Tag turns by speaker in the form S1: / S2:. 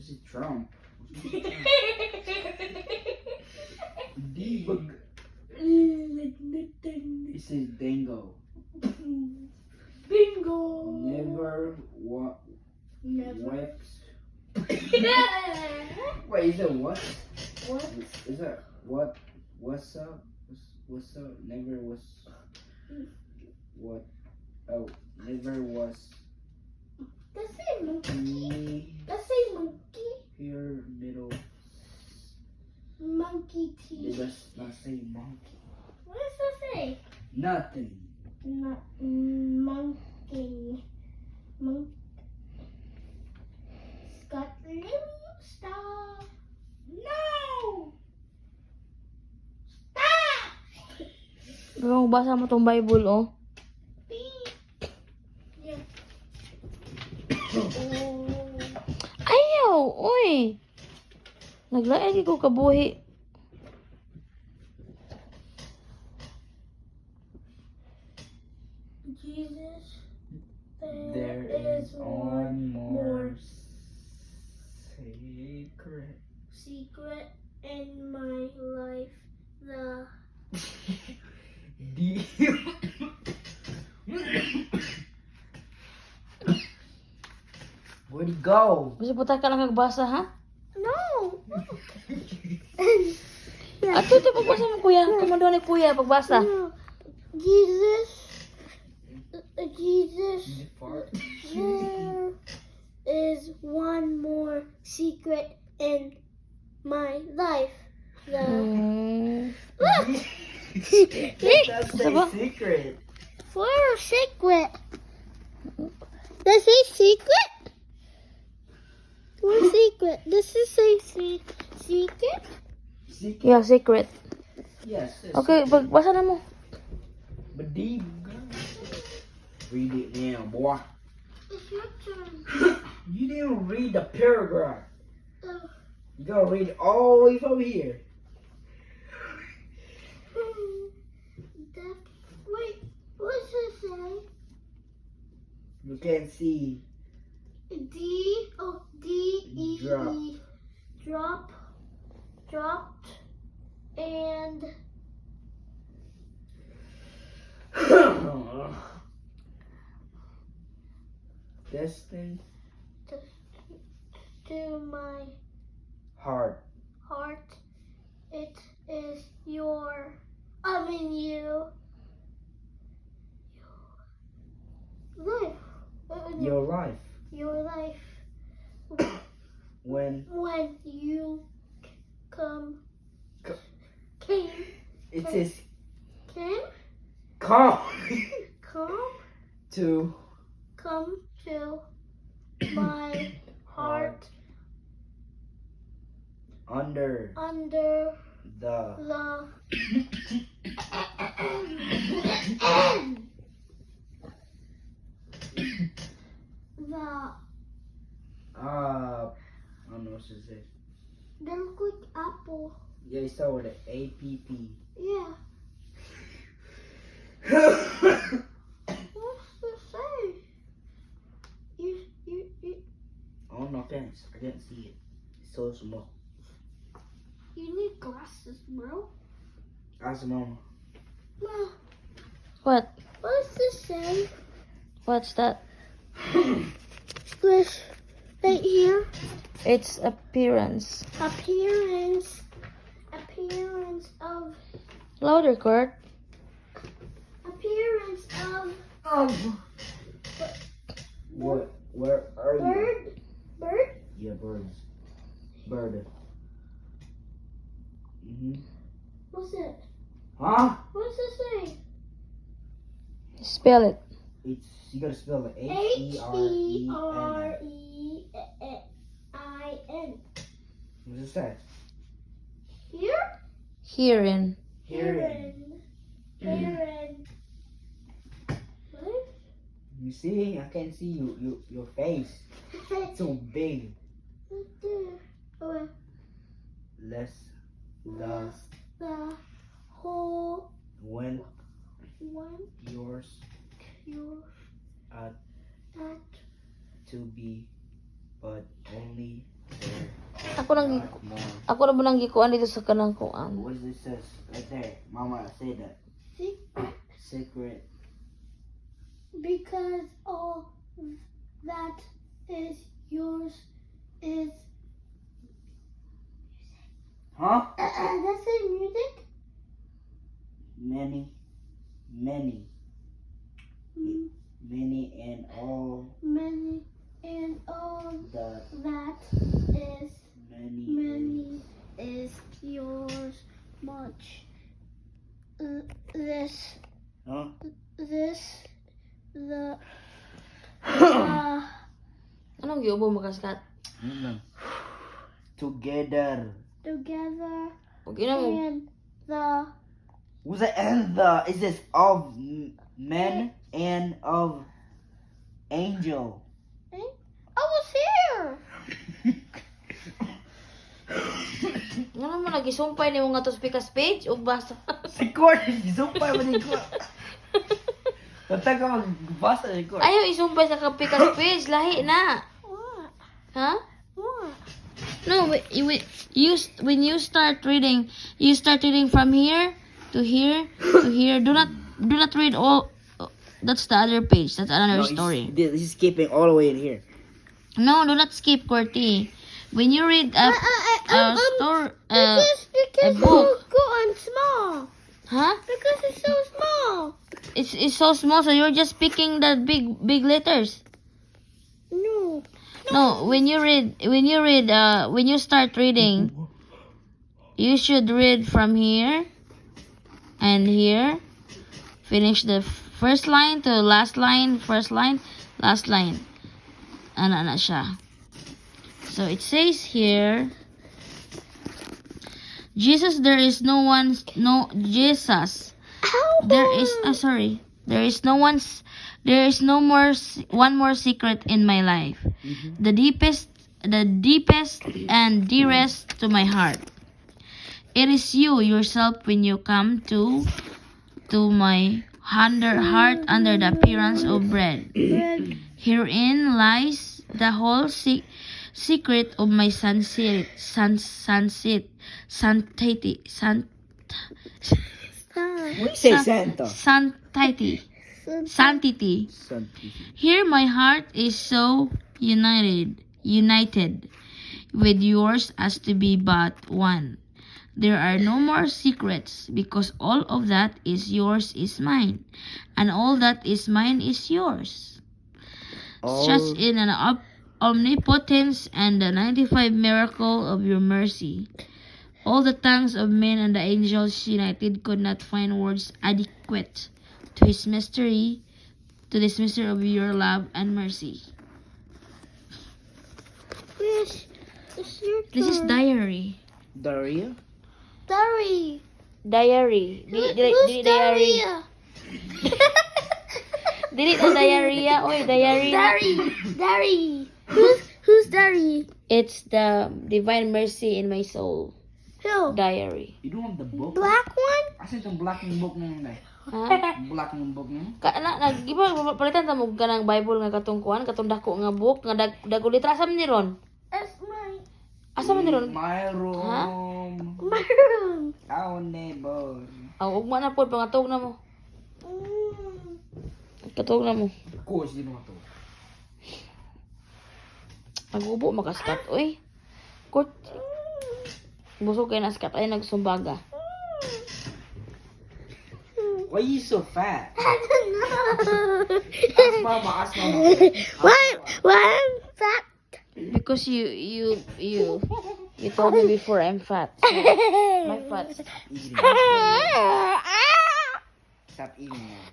S1: This is Trump. D. This is Dingo.
S2: Bingo.
S1: Never
S2: Never.
S1: wipes. Wait, is it what?
S2: What?
S1: Is that what? What's up? What's up? Never was. What? Oh, never was.
S2: That's a monkey.
S1: Me
S2: That's a monkey.
S1: here middle.
S2: Monkey
S1: It
S2: teeth.
S1: does not say monkey.
S2: What does that say?
S1: Nothing.
S2: Monkey. Scott, stop. No! Stop!
S3: Baka basa mo tong Bible, oh.
S2: Yeah. Oh.
S3: Ayaw, uy. Naglaagi ko kabuhi.
S2: Jesus,
S1: There is one more secret.
S2: secret in my life. The
S1: D. Where'd he go?
S3: Bisa putar ka lang kagbasa, ha?
S2: no.
S3: Ato ito pagbasa mo, kuya. Kumando ni kuya, pagbasa.
S2: No. Jesus,
S1: Fart.
S2: there is one more secret in my life. The look,
S1: That's
S3: Diba?
S1: a secret.
S2: for a secret. This is secret. What secret? This is a secret.
S1: Secret.
S3: Yeah, secret.
S1: Yes. it's
S3: Okay,
S1: secret.
S3: pagbasa na mo.
S1: But D. Read it now, boy.
S2: It's your turn.
S1: You didn't read the paragraph.
S2: Oh.
S1: You gotta read it all the way from here.
S2: Wait, what's it say?
S1: You can't see.
S2: D-E-E.
S1: Drop.
S2: Dropped. And
S1: Destined
S2: to my
S1: heart.
S2: heart. It is you. Life.
S1: Your life.
S2: Your life.
S1: When
S2: When you come.
S1: Co-
S2: Came.
S1: it says
S2: Came.
S1: come
S2: Come
S1: to
S2: to my heart
S1: under
S2: under
S1: the
S2: the
S1: I don't know what it says.
S2: they look like apple.
S1: Yeah, you start with an A-P-P.
S2: Yeah. What's this say? You
S1: Oh no, thanks. I didn't see it. It's so small.
S2: you need glasses, bro.
S1: Ask mama.
S2: Well,
S3: What?
S2: what does this say?
S3: What's that?
S2: This right here.
S3: It's appearance.
S2: Appearance of
S3: Louder, Kurt.
S2: appearance of
S1: What? Where are you?
S2: bird.
S1: Yeah, birds. Bird.
S2: What's it?
S1: Huh?
S2: What's it say?
S3: Spell it.
S1: It's you gotta spell it
S2: H-E-R-E-I-N.
S1: H-E-R-E-N. What's it say?
S2: Here?
S3: Herein.
S1: Hearing.
S2: Hearing. What?
S1: You see? I can't see your face. It's so big.
S2: Right there. Oh,
S1: Less the
S2: the whole
S1: when
S2: one
S1: yours
S2: you
S1: at
S2: at
S1: to be, but only the
S3: ako nang
S1: No.
S3: ako na mo nang gikuan dito sa kanang kuan.
S1: What does it says? Right there. Mama, say that.
S2: Secret.
S1: Secret.
S2: Because all that is yours is.
S1: Huh?
S2: That's the music.
S1: Many. Many. Many and all
S2: Many and all
S1: that.
S2: that is
S1: Many.
S2: is yours. Much. This.
S1: Huh?
S2: This. The.
S3: Anong giubo mo kaskat?
S1: Yun lang. Together.
S2: Together
S3: Okay na mo.
S2: and the.
S1: What's the and the? Is this of men and of angel?
S2: I was here.
S3: Nga naman nagisumpay ni mo nga to speakers page ug basa.
S1: Si Court, isumpay mo ni Court. Tata ka magbasa ni Court.
S3: Ayaw isumpay sa speakers page, lahi na.
S2: What?
S3: Ha?
S2: What?
S3: No, when you start reading from here to here to here. Do not read all. That's the other page. That's another story.
S1: He's skipping all the way in here.
S3: No, do not skip, Corty. When you read a story, a book,
S2: Go on small.
S3: huh?
S2: Because it's so small.
S3: It's so small, so you're just picking the big letters.
S2: No.
S3: No, when you start reading, you should read from here and here. Finish the first line to last line, first line, last line. Ana na siya. So it says here, Jesus, there is no one, no Jesus. There is no one more secret in my life. The deepest and dearest to my heart. It is you yourself when you come to my heart under the appearance of bread. Herein lies the whole secret of my sanctity.
S1: Say Santa.
S3: Sanctity. Here my heart is so united with yours as to be but one. There are no more secrets because all of that is yours is mine, and all that is mine is yours. Such in an omnipotence and the 95 miracle of your mercy. All the tongues of men and the angels united could not find words adequate to this mystery of your love and mercy.
S2: Yes. It's your
S3: This is
S2: turn.
S3: diary.
S1: Daria?
S2: Diary.
S3: Diary.
S2: Who's
S3: Dili diary.
S2: Daria?
S3: Dili na diarrhea. Oy, diary.
S2: Diary. Who's Diary?
S3: It's the divine mercy in my soul.
S2: Who?
S3: Diary.
S1: You don't have the book?
S2: Black one?
S1: Asa itong black ng book na yun eh?
S3: Ha?
S1: Black ng book na yun?
S3: Giba palitan ta mo ganang Bible nga katong kuan, katong dako nga book nga dago litra asa man ni ron?
S2: That's mine.
S3: Asa man ni ron?
S1: My room.
S3: Ha?
S2: My room.
S1: Our neighbor.
S3: Aw ugma na pod pangatog na mo. Katog na mo.
S1: Of course, di mo ito.
S3: Nagubo makaskat oy. Kurt. Busog kay naskat ay nagsumbaga.
S1: Why you so fat?
S2: I don't know.
S1: Ask mama, ask mama.
S2: Why I'm fat?
S3: Because you told me before I'm fat. So, my fat.
S1: Stop eating. Stop eating now.